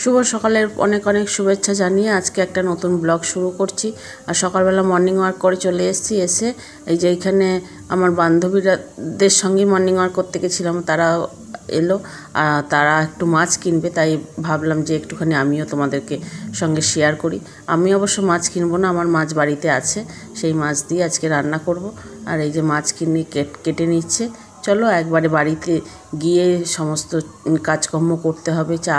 শুভ সকালের অনেক অনেক শুভেচ্ছা জানিয়ে আজকে একটা নতুন ব্লগ শুরু করছি। আর সকালবেলা মর্নিং ওয়াক করে চলে এসেছি। এসে এই যে এইখানে আমার বান্ধবীদের সঙ্গে মর্নিং ওয়াক করতে গেছিলাম, তারা এলো। তারা একটু মাছ কিনবে, তাই ভাবলাম যে একটুখানি আমিও তোমাদেরকে সঙ্গে শেয়ার করি। আমি অবশ্য মাছ কিনবো না, আমার মাছ বাড়িতে আছে, সেই মাছ দিয়ে আজকে রান্না করব। আর এই যে মাছ কিনে কেটে নিচ্ছে। চলো একবারে বাড়িতে গিয়ে সমস্ত কাজকর্ম করতে হবে, চা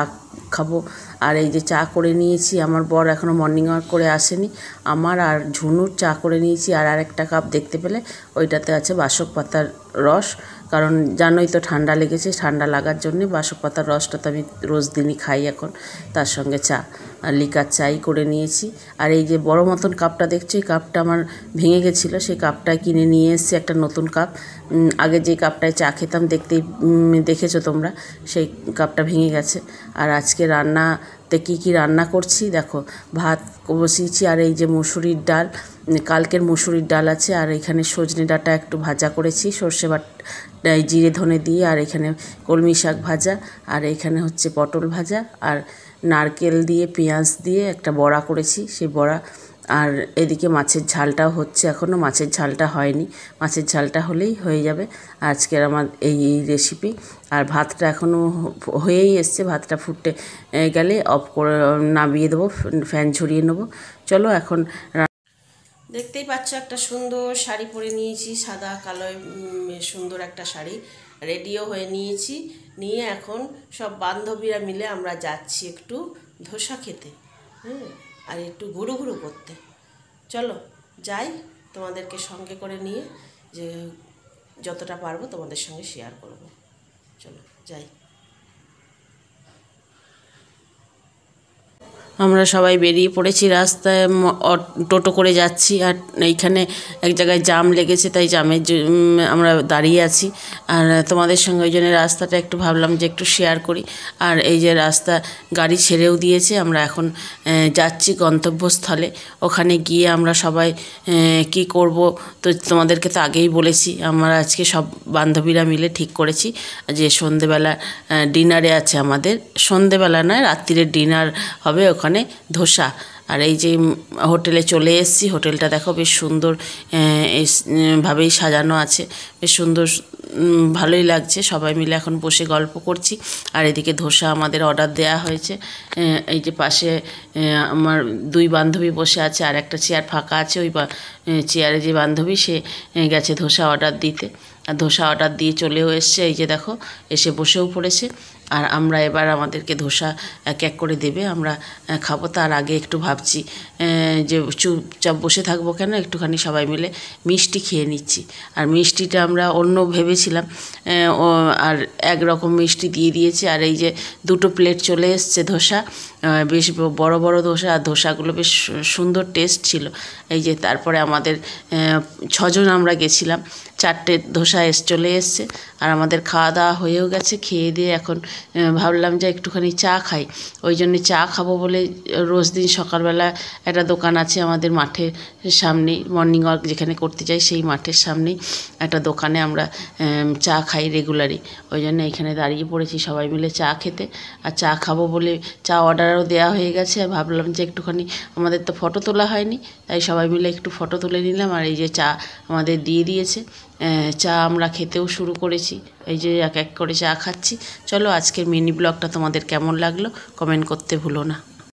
খাবো। আর এই যে চা করে নিয়েছি, আমার বর এখনও মর্নিং ওয়াক করে আসেনি। আমার আর ঝুনুর চা করে নিয়েছি। আর আরেকটা কাপ দেখতে পেলে ওইটাতে আছে বাসক পাতার রস, কারণ জানোই তো ঠান্ডা লেগেছে, ঠান্ডা লাগার জন্যে বাসক পাতার রসটা তো আমি রোজ দিনই খাই এখন। তার সঙ্গে চা আর লিকার চাই করে নিয়েছি। আর এই যে বড় মতন কাপটা দেখছো, এই কাপটা আমার ভেঙে গেছিলো, সেই কাপটা কিনে নিয়ে এসেছি, একটা নতুন কাপ। আগে যে কাপটায় চা খেতাম দেখেছো তোমরা, সেই কাপটা ভেঙে গেছে। আর আজকে রান্নাতে কি রান্না করছি দেখো, ভাত বসিয়েছি। আর এই যে মুসুরির ডাল, কালকের মুসুরির ডাল আছে। আর এখানে সজনে ডাঁটা একটু ভাজা করেছি সর্ষে জিরে ধনে দিয়ে। আর এখানে কলমি শাক ভাজা। আর এখানে হচ্ছে পটল ভাজা। আর নারকেল দিয়ে পেঁয়াজ দিয়ে একটা বড়া করেছি, সেই বড়া। আর এদিকে মাছের ঝালটাও হচ্ছে, এখনও মাছের ঝালটা হয়নি, মাছের ঝালটা হলেই হয়ে যাবে আজকের আমার এই রেসিপি। আর ভাতটা এখনও হয়েই এসছে, ভাতটা ফুটে গেলে অফ করে নামিয়ে দেবো, ফ্যান ঝরিয়ে নেবো। চলো এখন দেখতেই পাচ্ছ একটা সুন্দর শাড়ি পরে নিয়েছি, সাদা কালোয় সুন্দর একটা শাড়ি, রেডিও হয়ে নিয়েছি। নিয়ে এখন সব বান্ধবীরা মিলে আমরা যাচ্ছি একটু ধোসা খেতে, আর একটু ঘুরু ঘুরু করতে। চলো যাই, তোমাদেরকে সঙ্গে করে নিয়ে যে যতটা পারবো তোমাদের সঙ্গে শেয়ার করব। চলো যাই। আমরা সবাই বেরিয়ে পড়েছি, রাস্তায় টোটো করে যাচ্ছি। আর এইখানে এক জায়গায় জাম লেগেছে, তাই জামের আমরা দাঁড়িয়ে আছি। আর তোমাদের সঙ্গে ওই জন্য রাস্তাটা একটু ভাবলাম যে একটু শেয়ার করি। আর এই যে রাস্তা গাড়ি ছেড়েও দিয়েছে, আমরা এখন যাচ্ছি গন্তব্যস্থলে। ওখানে গিয়ে আমরা সবাই কি করব তো তোমাদেরকে তো আগেই বলেছি। আমরা আজকে সব বান্ধবীরা মিলে ঠিক করেছি যে সন্ধেবেলা ডিনারে আছে আমাদের, সন্ধেবেলা নয় রাত্রিরের ডিনার হবে ওখানে ধোসা। আর এই যে হোটেলে চলে এসেছি, হোটেলটা দেখো বেশ সুন্দর ভাবেই সাজানো আছে, বেশ সুন্দর, ভালোই লাগছে। সবাই মিলে এখন বসে গল্প করছি। আর এদিকে ধোসা আমাদের অর্ডার দেয়া হয়েছে। এই যে পাশে আমার দুই বান্ধবী বসে আছে, আর একটা চেয়ার ফাঁকা আছে, ওই চেয়ারে যে বান্ধবী সে গেছে ধোসা অর্ডার দিতে। আর ধোসা অর্ডার দিয়ে চলেও এসছে, এই যে দেখো এসে বসেও পড়েছে। আর আমরা এবার আমাদেরকে ধোসা এক এক করে দেবে, আমরা খাবো। তার আগে একটু ভাবছি যে চুপচাপ বসে থাকবো কেন, একটুখানি সবাই মিলে মিষ্টি খেয়ে নিচ্ছি। আর মিষ্টিটা আমরা অন্য ভেবেছিলাম, আর একরকম মিষ্টি দিয়ে দিয়েছে। আর এই যে দুটো প্লেট চলে এসছে ধোসা, বেশ বড় বড় ধোসা, আর ধোসাগুলো বেশ সুন্দর টেস্ট ছিল। এই যে তারপরে আমাদের 6জন আমরা গেছিলাম, 4টে ধোসা চলে এসছে। আর আমাদের খাওয়া দাওয়া হয়েও গেছে। খেয়ে দিয়ে এখন ভাবলাম যে একটুখানি চা খাই। ওই জন্য চা খাবো বলে রোজ দিন সকালবেলা একটা দোকান আছে আমাদের মাঠের সামনেই, মর্নিং ওয়াক যেখানে করতে যাই সেই মাঠের সামনেই একটা দোকানে আমরা চা খাই রেগুলারই। ওই জন্য এখানে দাঁড়িয়ে পড়েছি সবাই মিলে চা খেতে। আর চা খাবো বলে চা অর্ডারও দেওয়া হয়ে গেছে। আর ভাবলাম যে একটুখানি, আমাদের তো ফটো তোলা হয়নি, তাই সবাই মিলে একটু ফটো তুলে নিলাম। আর এই যে চা আমাদের দিয়ে দিয়েছে, চা আমরা খেতেও শুরু করেছি। এই যে এক এক করে চা খাচ্ছি। চলো আজকের মিনি ব্লগটা তোমাদের কেমন লাগলো কমেন্ট করতে ভুলো না।